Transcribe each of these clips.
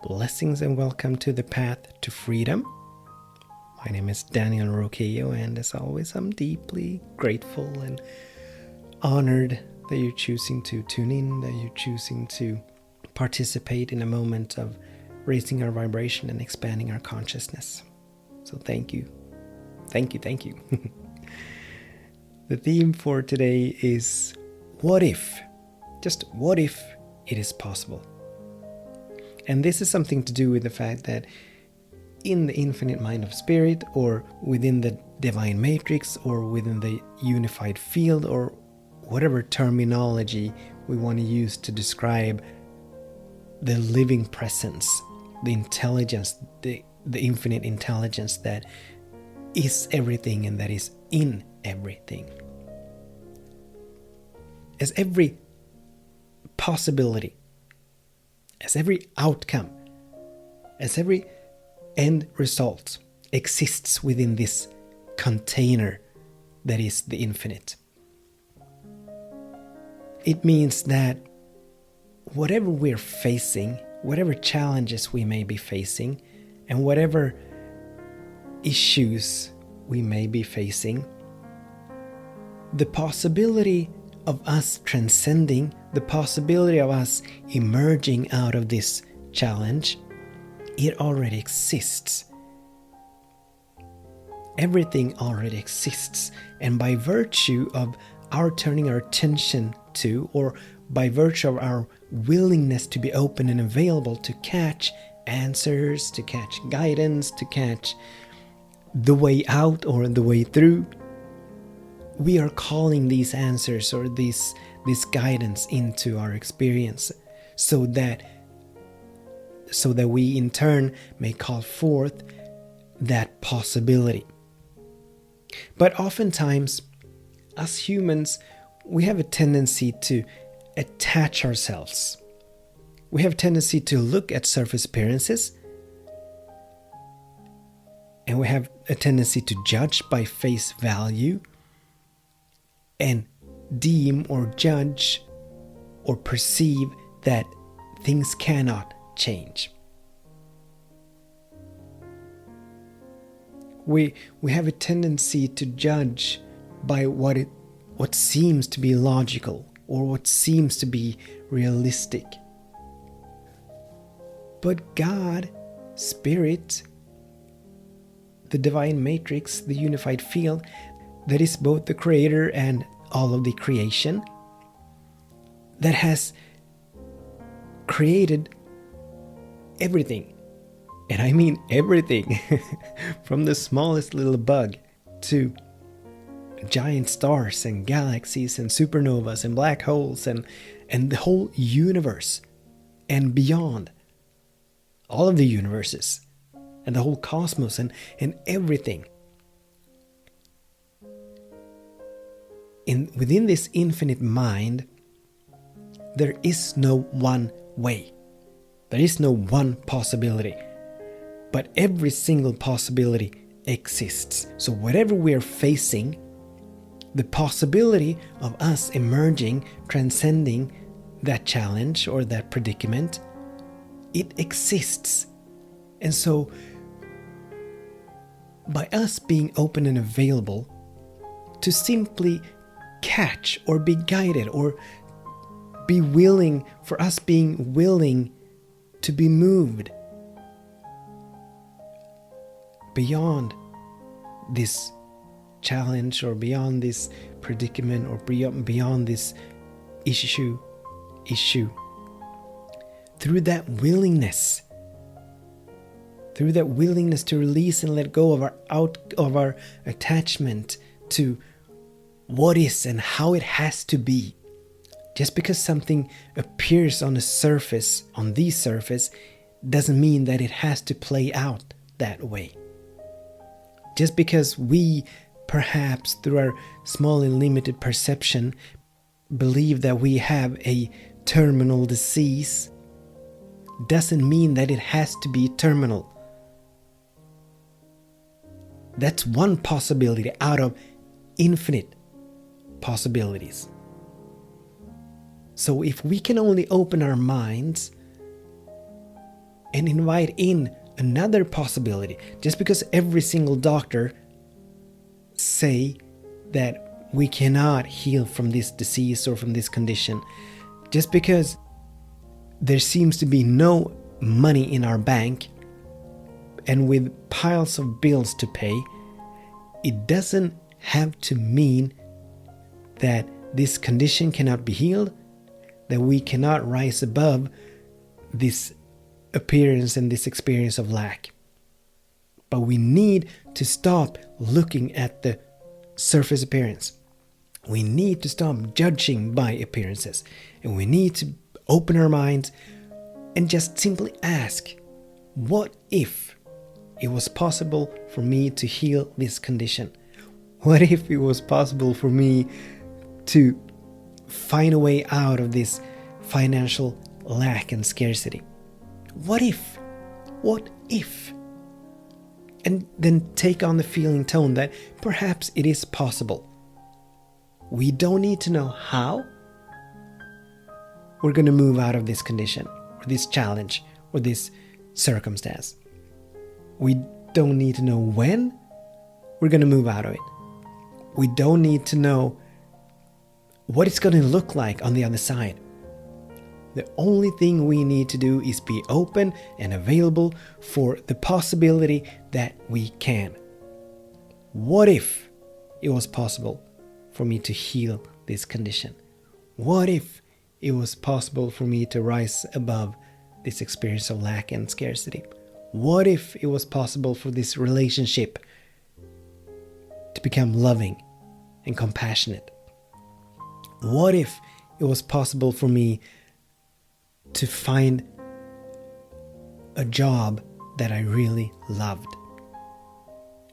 Blessings and welcome to the Path to Freedom. My name is Daniel Roquillo, and as always, I'm deeply grateful and honored that you're choosing to tune in, that you're choosing to participate in a moment of raising our vibration and expanding our consciousness. So thank you. Thank you. The theme for today is what if? Just what if it is possible? And this is something to do with the fact that in the infinite mind of spirit, or within the divine matrix, or within the unified field, or whatever terminology we want to use to describe the living presence, the intelligence, the infinite intelligence that is everything and that is in everything. As every possibility, as every outcome, as every end result exists within this container that is the infinite. It means that whatever we're facing, whatever challenges we may be facing, and whatever issues we may be facing, the possibility of us transcending, the possibility of us emerging out of this challenge, it already exists. Everything already exists, and by virtue of our turning our attention to, or by virtue of our willingness to be open and available to catch answers, to catch guidance, to catch the way out or the way through, we are calling these answers or this guidance into our experience, so that we in turn may call forth that possibility. But oftentimes, as humans, we have a tendency to attach ourselves. We have a tendency to look at surface appearances, and we have a tendency to judge by face value, and deem or judge or perceive that things cannot change. We have a tendency to judge by what seems to be logical or what seems to be realistic. But God, Spirit, the divine matrix, the unified field, that is both the creator and all of the creation, that has created everything. And I mean everything, from the smallest little bug to giant stars and galaxies and supernovas and black holes and the whole universe and beyond, all of the universes and the whole cosmos and everything. Within this infinite mind, there is no one way. There is no one possibility. But every single possibility exists. So whatever we are facing, the possibility of us emerging, transcending that challenge or that predicament, it exists. And so by us being open and available to simply catch or be guided, or be willing, for us being willing to be moved beyond this challenge or beyond this predicament or beyond this issue, through that willingness to release and let go of our attachment to what is and how it has to be. Just because something appears on the surface, doesn't mean that it has to play out that way. Just because we, perhaps through our small and limited perception, believe that we have a terminal disease, doesn't mean that it has to be terminal. That's one possibility out of infinite possibilities. So if we can only open our minds and invite in another possibility. Just because every single doctor say that we cannot heal from this disease or from this condition, just because there seems to be no money in our bank and with piles of bills to pay, it doesn't have to mean that this condition cannot be healed, that we cannot rise above this appearance and this experience of lack. But we need to stop looking at the surface appearance. We need to stop judging by appearances. And we need to open our minds and just simply ask, what if it was possible for me to heal this condition? What if it was possible for me to find a way out of this financial lack and scarcity? What if? What if? And then take on the feeling tone that perhaps it is possible. We don't need to know how we're going to move out of this condition or this challenge or this circumstance. We don't need to know when we're going to move out of it. We don't need to know what it's going to look like on the other side. The only thing we need to do is be open and available for the possibility that we can. What if it was possible for me to heal this condition? What if it was possible for me to rise above this experience of lack and scarcity? What if it was possible for this relationship to become loving and compassionate? What if it was possible for me to find a job that I really loved?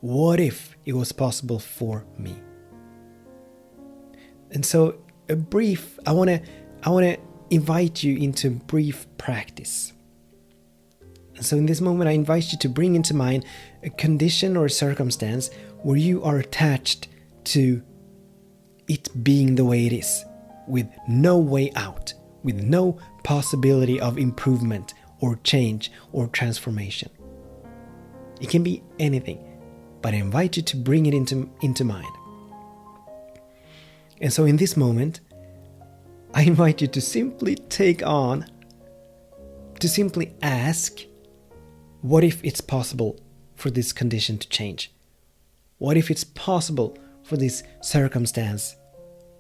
What if it was possible for me? And so I want to invite you into a brief practice. And so in this moment, I invite you to bring into mind a condition or a circumstance where you are attached to it being the way it is, with no way out, with no possibility of improvement or change or transformation. It can be anything, but I invite you to bring it into mind. And so in this moment, I invite you to simply simply ask, what if it's possible for this condition to change? What if it's possible for this circumstance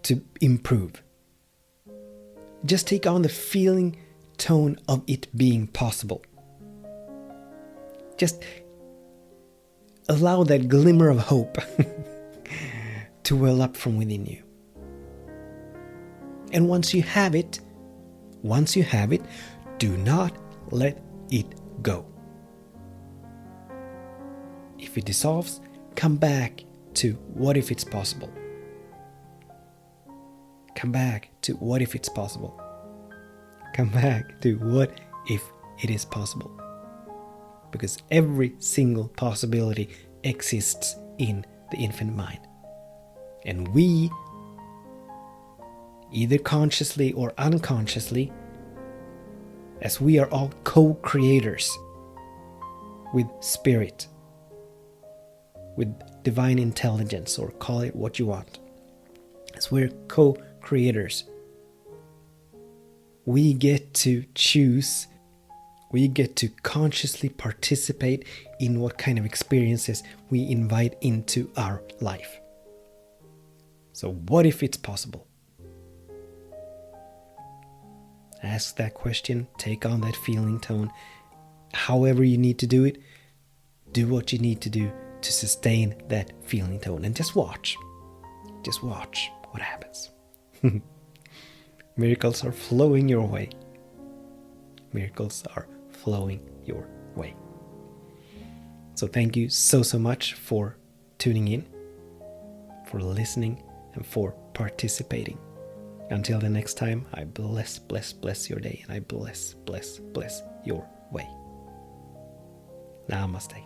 to improve? Just take on the feeling tone of it being possible. Just allow that glimmer of hope to well up from within you. And once you have it, do not let it go. If it dissolves, come back to what if it's possible. Come back to what if it's possible. Come back to what if it is possible. Because every single possibility exists in the infinite mind. And we, either consciously or unconsciously, as we are all co-creators with spirit, with divine intelligence, or call it what you want, as we're co-creators, we get to choose, we get to consciously participate in what kind of experiences we invite into our life. So what if it's possible? Ask that question, take on that feeling tone. However you need to do it, do what you need to do to sustain that feeling tone, and just watch what happens. Miracles are flowing your way. Miracles are flowing your way. So thank you so much for tuning in, for listening, and for participating. Until the next time, I bless your day, and I bless your way. Namaste.